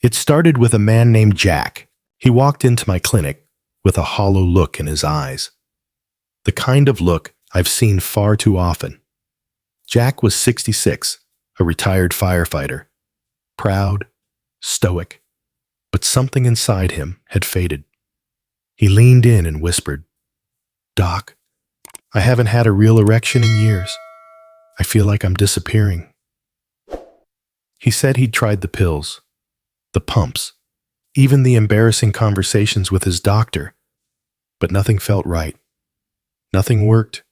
It started with a man named Jack. He walked into my clinic with a hollow look in his eyes. The kind of look I've seen far too often. Jack was 66, a retired firefighter. Proud, stoic, but something inside him had faded. He leaned in and whispered, "Doc, I haven't had a real erection in years. I feel like I'm disappearing." He said he'd tried the pills, the pumps, even the embarrassing conversations with his doctor, but nothing felt right. Nothing worked.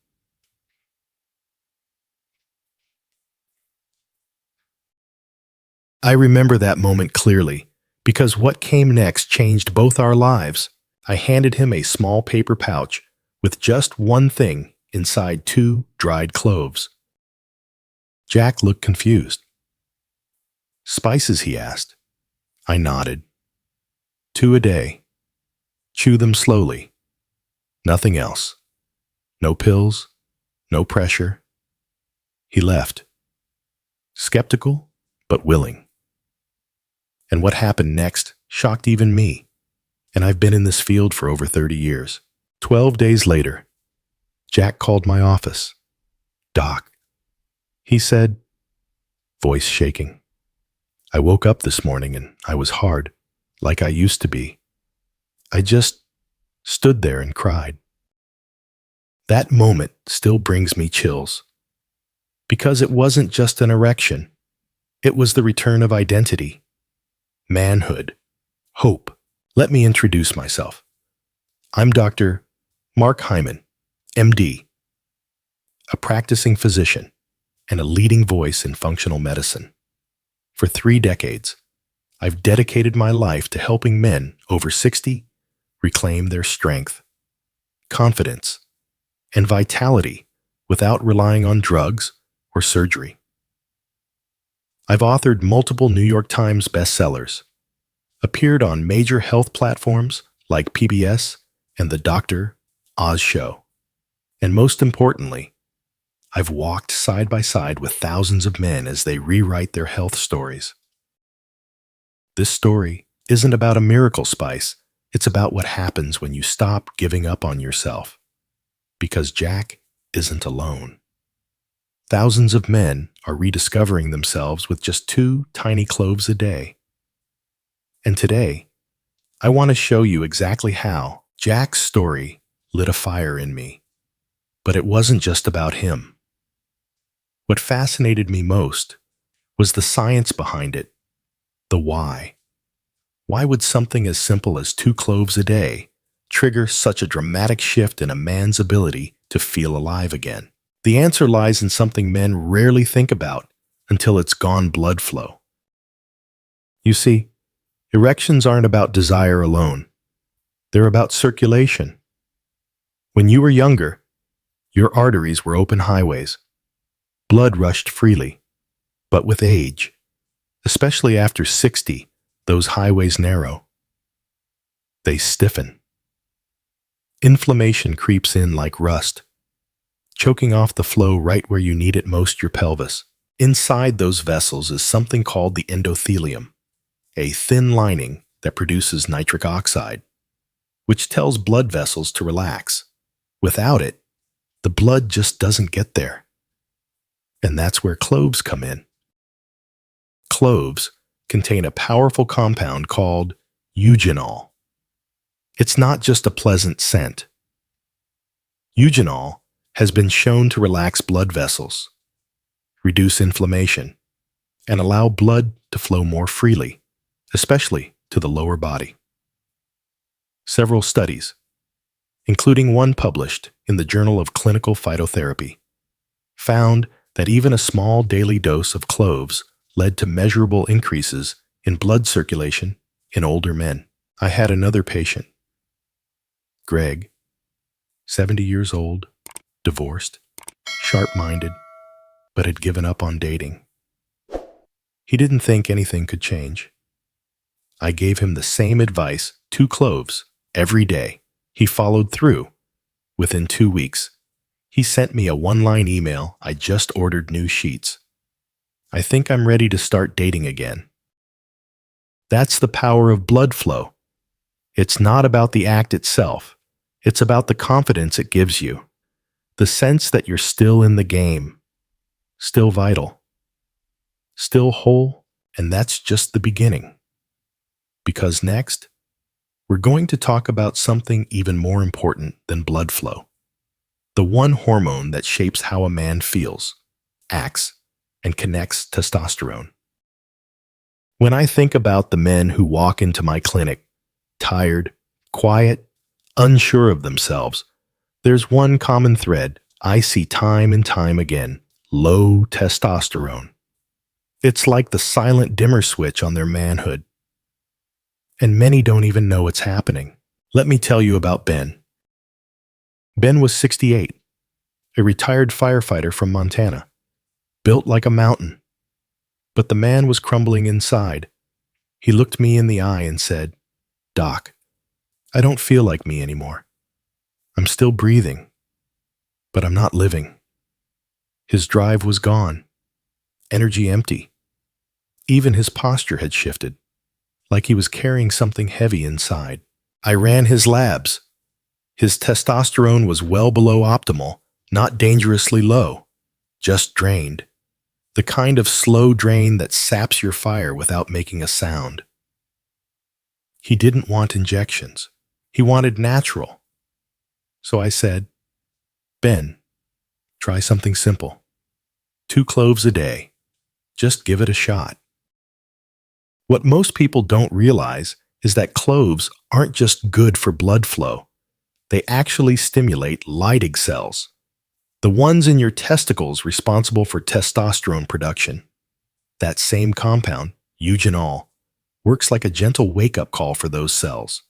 I remember that moment clearly, because what came next changed both our lives. I handed him a small paper pouch with just one thing inside 2 dried cloves. Jack looked confused. "Spices?" he asked. I nodded. 2 a day. Chew them slowly. Nothing else. No pills, no pressure. He left. Skeptical, but willing. And what happened next shocked even me. And I've been in this field for over 30 years. 12 days later, Jack called my office. "Doc," he said, voice shaking. "I woke up this morning and I was hard, like I used to be. I just stood there and cried." That moment still brings me chills. Because it wasn't just an erection. It was the return of identity, manhood, hope. Let me introduce myself. I'm Dr. Mark Hyman, MD, a practicing physician and a leading voice in functional medicine. For 3 decades, I've dedicated my life to helping men over 60 reclaim their strength, confidence, and vitality without relying on drugs or surgery. I've authored multiple New York Times bestsellers, appeared on major health platforms like PBS and The Dr. Oz Show, and most importantly, I've walked side by side with thousands of men as they rewrite their health stories. This story isn't about a miracle spice, it's about what happens when you stop giving up on yourself. Because Jack isn't alone. Thousands of men are rediscovering themselves with just 2 tiny cloves a day. And today, I want to show you exactly how Jack's story lit a fire in me. But it wasn't just about him. What fascinated me most was the science behind it, the why. Why would something as simple as 2 cloves a day trigger such a dramatic shift in a man's ability to feel alive again? The answer lies in something men rarely think about until it's gone blood flow. You see, erections aren't about desire alone. They're about circulation. When you were younger, your arteries were open highways. Blood rushed freely. But with age, especially after 60, those highways narrow. They stiffen. Inflammation creeps in like rust, choking off the flow right where you need it most, your pelvis. Inside those vessels is something called the endothelium, a thin lining that produces nitric oxide, which tells blood vessels to relax. Without it, the blood just doesn't get there. And that's where cloves come in. Cloves contain a powerful compound called eugenol. It's not just a pleasant scent. Eugenol has been shown to relax blood vessels, reduce inflammation, and allow blood to flow more freely, especially to the lower body. Several studies, including one published in the Journal of Clinical Phytotherapy, found that even a small daily dose of cloves led to measurable increases in blood circulation in older men. I had another patient, Greg, 70 years old, divorced, sharp-minded, but had given up on dating. He didn't think anything could change. I gave him the same advice, 2 cloves, every day. He followed through. Within 2 weeks, he sent me a 1-line email. "I just ordered new sheets. I think I'm ready to start dating again." That's the power of blood flow. It's not about the act itself. It's about the confidence it gives you. The sense that you're still in the game, still vital, still whole, and that's just the beginning. Because next, we're going to talk about something even more important than blood flow. The one hormone that shapes how a man feels, acts, and connects: testosterone. When I think about the men who walk into my clinic, tired, quiet, unsure of themselves, there's one common thread I see time and time again: low testosterone. It's like the silent dimmer switch on their manhood. And many don't even know it's happening. Let me tell you about Ben. Ben was 68, a retired firefighter from Montana, built like a mountain. But the man was crumbling inside. He looked me in the eye and said, "Doc, I don't feel like me anymore. I'm still breathing, but I'm not living." His drive was gone, energy empty. Even his posture had shifted, like he was carrying something heavy inside. I ran his labs. His testosterone was well below optimal, not dangerously low, just drained. The kind of slow drain that saps your fire without making a sound. He didn't want injections. He wanted natural. So I said, "Ben, try something simple. 2 cloves a day. Just give it a shot." What most people don't realize is that cloves aren't just good for blood flow. They actually stimulate Leydig cells, the ones in your testicles responsible for testosterone production. That same compound, eugenol, works like a gentle wake-up call for those cells.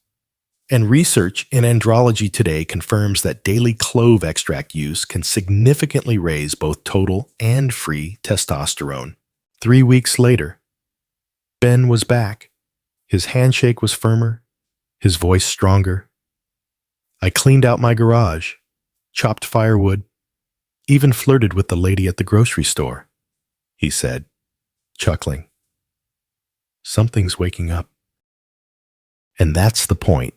And research in andrology today confirms that daily clove extract use can significantly raise both total and free testosterone. 3 weeks later, Ben was back. His handshake was firmer, his voice stronger. I cleaned out my garage, chopped firewood, even flirted with the lady at the grocery store, he said, chuckling. Something's waking up. And that's the point.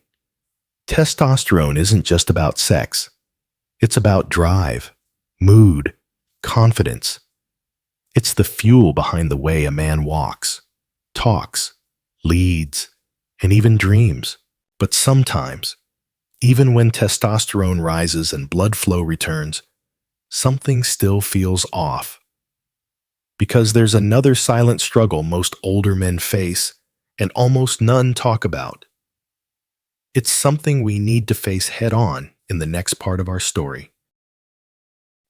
Testosterone isn't just about sex. It's about drive, mood, confidence. It's the fuel behind the way a man walks, talks, leads, and even dreams. But sometimes, even when testosterone rises and blood flow returns, something still feels off. Because there's another silent struggle most older men face and almost none talk about. It's something we need to face head-on in the next part of our story.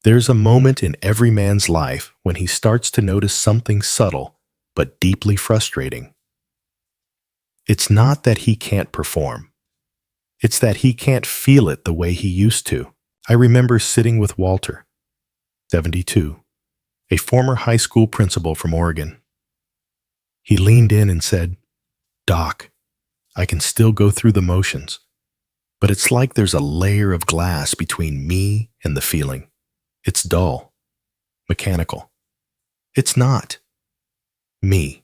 There's a moment in every man's life when he starts to notice something subtle but deeply frustrating. It's not that he can't perform. It's that he can't feel it the way he used to. I remember sitting with Walter, 72, a former high school principal from Oregon. He leaned in and said, "Doc, I can still go through the motions, but it's like there's a layer of glass between me and the feeling. It's dull, mechanical. It's not me."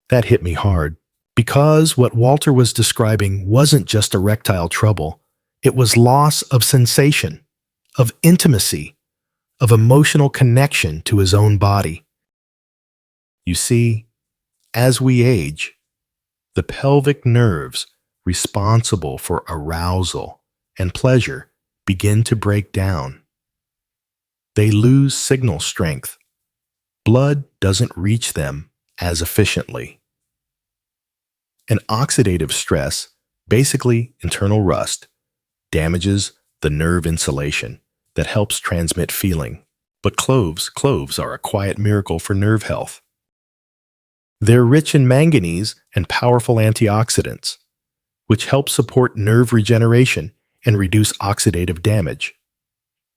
That hit me hard, because what Walter was describing wasn't just erectile trouble. It was loss of sensation, of intimacy, of emotional connection to his own body. You see, as we age, the pelvic nerves responsible for arousal and pleasure begin to break down. They lose signal strength. Blood doesn't reach them as efficiently. And oxidative stress, basically internal rust, damages the nerve insulation that helps transmit feeling. But cloves are a quiet miracle for nerve health. They're rich in manganese and powerful antioxidants, which help support nerve regeneration and reduce oxidative damage.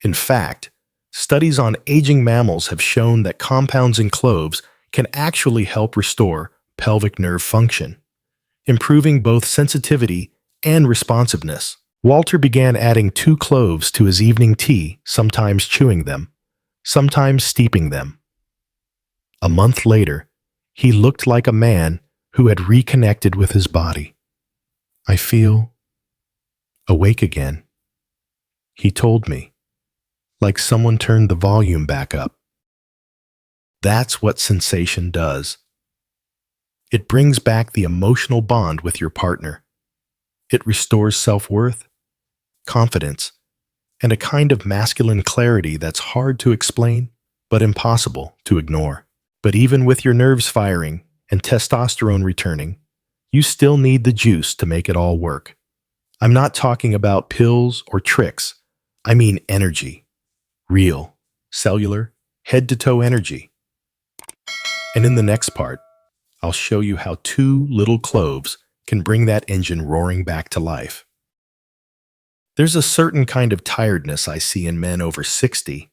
In fact, studies on aging mammals have shown that compounds in cloves can actually help restore pelvic nerve function, improving both sensitivity and responsiveness. Walter began adding 2 cloves to his evening tea, sometimes chewing them, sometimes steeping them. A month later, he looked like a man who had reconnected with his body. I feel awake again, he told me, like someone turned the volume back up. That's what sensation does. It brings back the emotional bond with your partner. It restores self-worth, confidence, and a kind of masculine clarity that's hard to explain, but impossible to ignore. But even with your nerves firing and testosterone returning, you still need the juice to make it all work. I'm not talking about pills or tricks. I mean energy. Real, cellular, head-to-toe energy. And in the next part, I'll show you how 2 little cloves can bring that engine roaring back to life. There's a certain kind of tiredness I see in men over 60,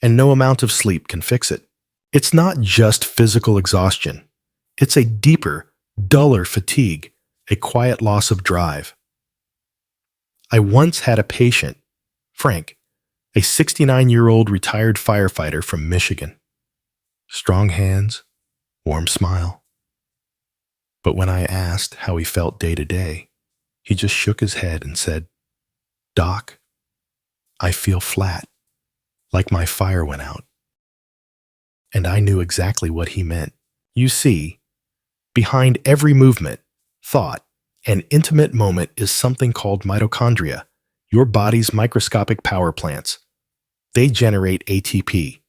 and no amount of sleep can fix it. It's not just physical exhaustion. It's a deeper, duller fatigue, a quiet loss of drive. I once had a patient, Frank, a 69-year-old retired firefighter from Michigan. Strong hands, warm smile. But when I asked how he felt day to day, he just shook his head and said, "Doc, I feel flat, like my fire went out." And I knew exactly what he meant. You see, behind every movement, thought, and intimate moment is something called mitochondria, your body's microscopic power plants. They generate ATP,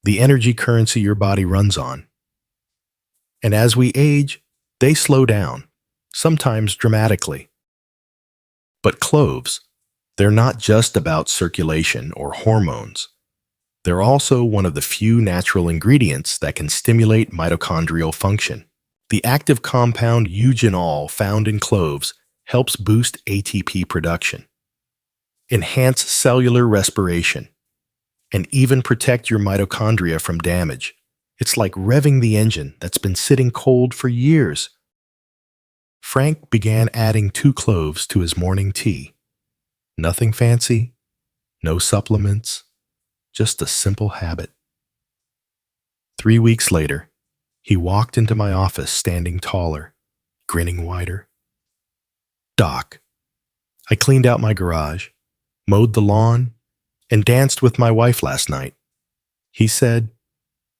the energy currency your body runs on. And as we age, they slow down, sometimes dramatically. But cloves, they're not just about circulation or hormones. They're also one of the few natural ingredients that can stimulate mitochondrial function. The active compound eugenol found in cloves helps boost ATP production, enhance cellular respiration, and even protect your mitochondria from damage. It's like revving the engine that's been sitting cold for years. Frank began adding 2 cloves to his morning tea. Nothing fancy, no supplements, just a simple habit. 3 weeks later, he walked into my office standing taller, grinning wider. "Doc, I cleaned out my garage, mowed the lawn, and danced with my wife last night," he said,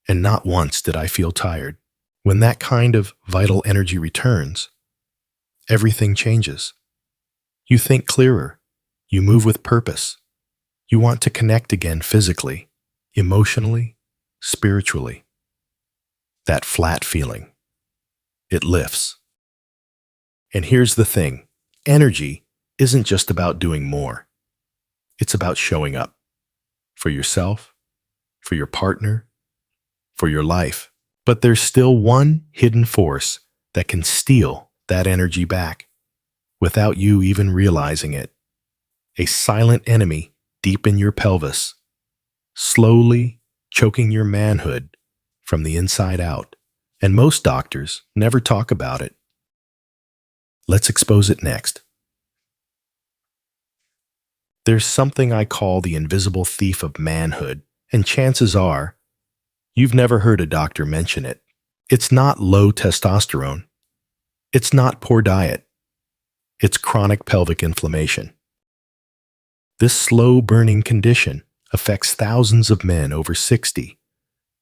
and not once did I feel tired. When that kind of vital energy returns, everything changes. You think clearer, you move with purpose, you want to connect again physically, emotionally, spiritually. That flat feeling, it lifts. And here's the thing, energy isn't just about doing more. It's about showing up for yourself, for your partner, for your life. But there's still one hidden force that can steal that energy back without you even realizing it. A silent enemy deep in your pelvis, slowly choking your manhood from the inside out. And most doctors never talk about it. Let's expose it next. There's something I call the invisible thief of manhood, and chances are you've never heard a doctor mention it. It's not low testosterone. It's not poor diet. It's chronic pelvic inflammation. This slow-burning condition affects thousands of men over 60,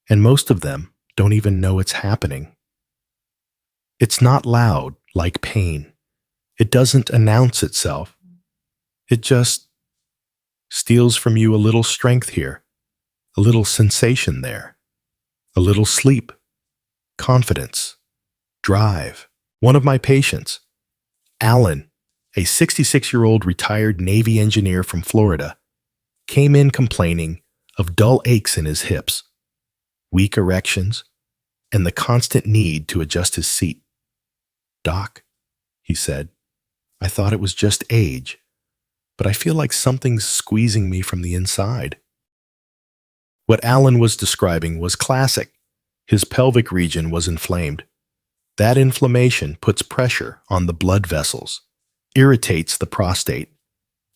and most of them don't even know it's happening. It's not loud like pain. It doesn't announce itself. It just steals from you a little strength here, a little sensation there, a little sleep, confidence, drive. One of my patients, Alan, a 66-year-old retired Navy engineer from Florida, came in complaining of dull aches in his hips, weak erections, and the constant need to adjust his seat. "Doc," he said, "I thought it was just age, but I feel like something's squeezing me from the inside." What Alan was describing was classic. His pelvic region was inflamed. That inflammation puts pressure on the blood vessels, irritates the prostate,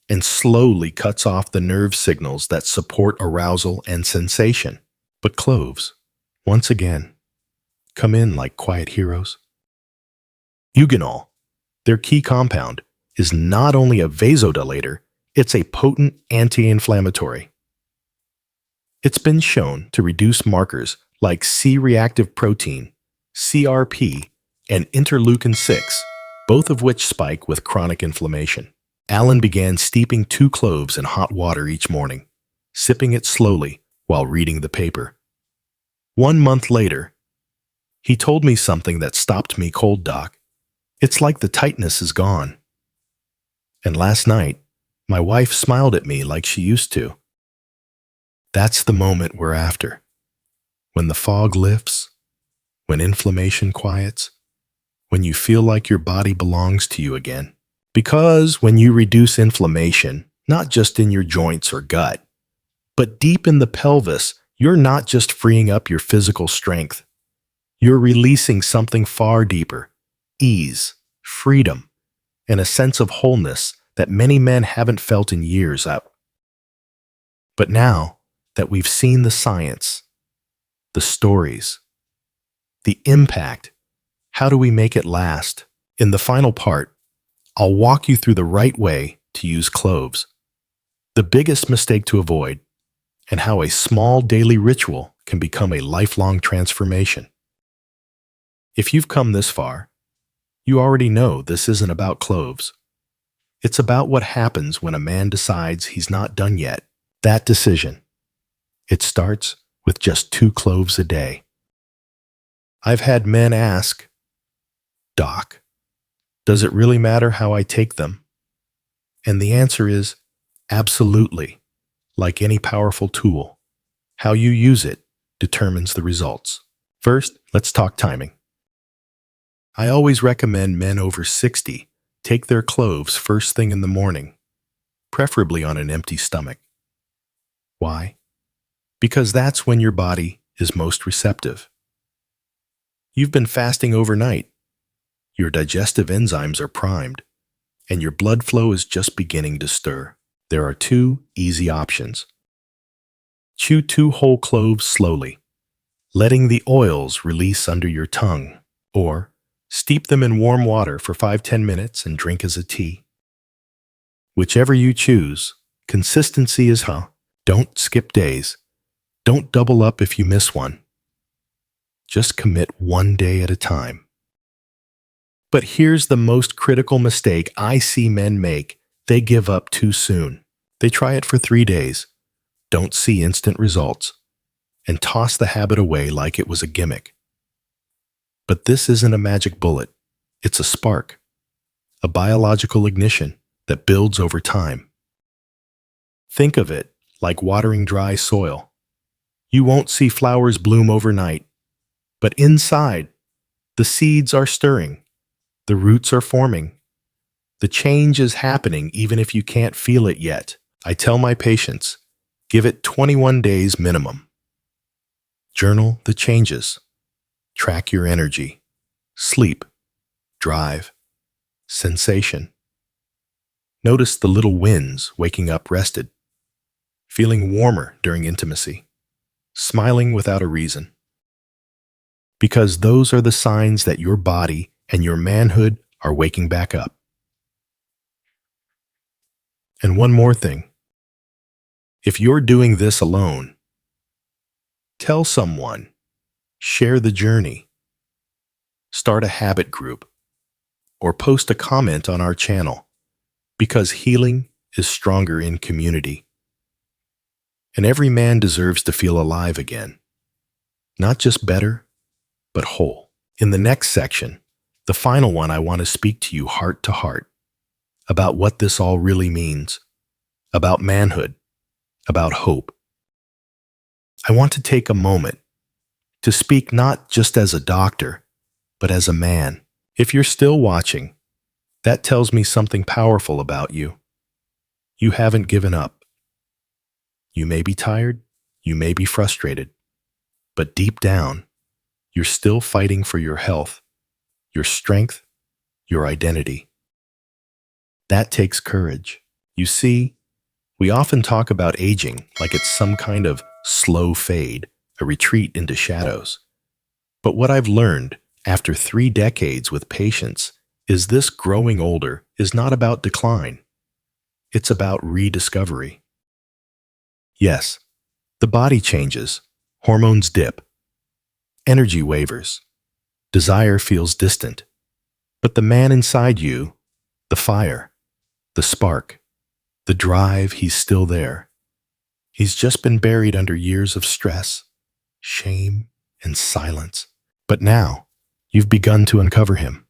and slowly cuts off the nerve signals that support arousal and sensation. But cloves, once again, come in like quiet heroes. Eugenol, their key compound, is not only a vasodilator, it's a potent anti-inflammatory. It's been shown to reduce markers like C-reactive protein, CRP, and interleukin-6, both of which spike with chronic inflammation. Alan began steeping 2 cloves in hot water each morning, sipping it slowly while reading the paper. 1 month later, he told me something that stopped me cold, Doc. It's like the tightness is gone. And last night, my wife smiled at me like she used to. That's the moment we're after. When the fog lifts, when inflammation quiets, when you feel like your body belongs to you again. Because when you reduce inflammation, not just in your joints or gut, but deep in the pelvis, you're not just freeing up your physical strength. You're releasing something far deeper: ease, freedom, and a sense of wholeness that many men haven't felt in years. But now that we've seen the science, the stories, the impact, how do we make it last? In the final part, I'll walk you through the right way to use cloves, the biggest mistake to avoid, and how a small daily ritual can become a lifelong transformation. If you've come this far, you already know this isn't about cloves. It's about what happens when a man decides he's not done yet. That decision. It starts with just 2 cloves a day. I've had men ask, "Doc, does it really matter how I take them?" And the answer is absolutely. Like any powerful tool, how you use it determines the results. First, let's talk timing. I always recommend men over 60 take their cloves first thing in the morning, preferably on an empty stomach. Why? Because that's when your body is most receptive. You've been fasting overnight, your digestive enzymes are primed, and your blood flow is just beginning to stir. There are 2 easy options. Chew 2 whole cloves slowly, letting the oils release under your tongue, or steep them in warm water for 5–10 minutes and drink as a tea. Whichever you choose, consistency is Don't skip days. Don't double up if you miss one. Just commit 1 day at a time. But here's the most critical mistake I see men make. They give up too soon. They try it for 3 days, don't see instant results, and toss the habit away like it was a gimmick. But this isn't a magic bullet. It's a spark, a biological ignition that builds over time. Think of it like watering dry soil. You won't see flowers bloom overnight, but inside, the seeds are stirring, the roots are forming. The change is happening even if you can't feel it yet. I tell my patients, give it 21 days minimum. Journal the changes. Track your energy, sleep, drive, sensation. Notice the little wins: waking up rested, feeling warmer during intimacy, smiling without a reason. Because those are the signs that your body and your manhood are waking back up. And one more thing. If you're doing this alone, tell someone, share the journey, start a habit group, or post a comment on our channel, because healing is stronger in community. And every man deserves to feel alive again, not just better, but whole. In the next section, the final one, I want to speak to you heart to heart about what this all really means, about manhood, about hope. I want to take a moment to speak not just as a doctor, but as a man. If you're still watching, that tells me something powerful about you. You haven't given up. You may be tired, you may be frustrated, but deep down, you're still fighting for your health, your strength, your identity. That takes courage. You see, we often talk about aging like it's some kind of slow fade, a retreat into shadows. But what I've learned after 3 decades with patients is this growing older is not about decline. It's about rediscovery. Yes, the body changes, hormones dip, energy wavers, desire feels distant. But the man inside you, the fire, the spark, the drive, he's still there. He's just been buried under years of stress, shame, and silence. But now, you've begun to uncover him.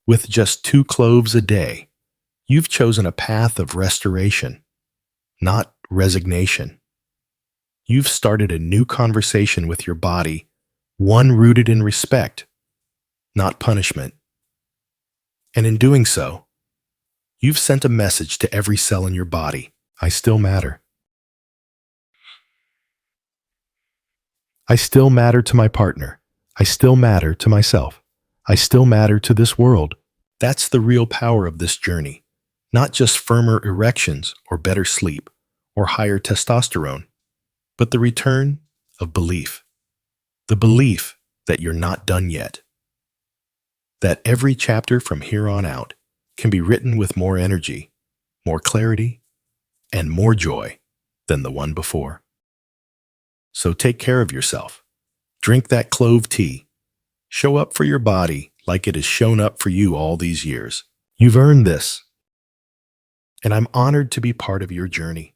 With just 2 cloves a day, you've chosen a path of restoration, not resignation. You've started a new conversation with your body, one rooted in respect, not punishment. And in doing so, you've sent a message to every cell in your body: I still matter. I still matter to my partner. I still matter to myself. I still matter to this world. That's the real power of this journey. Not just firmer erections or better sleep or higher testosterone, but the return of belief. The belief that you're not done yet. That every chapter from here on out can be written with more energy, more clarity, and more joy than the one before. So take care of yourself. Drink that clove tea. Show up for your body like it has shown up for you all these years. You've earned this. And I'm honored to be part of your journey.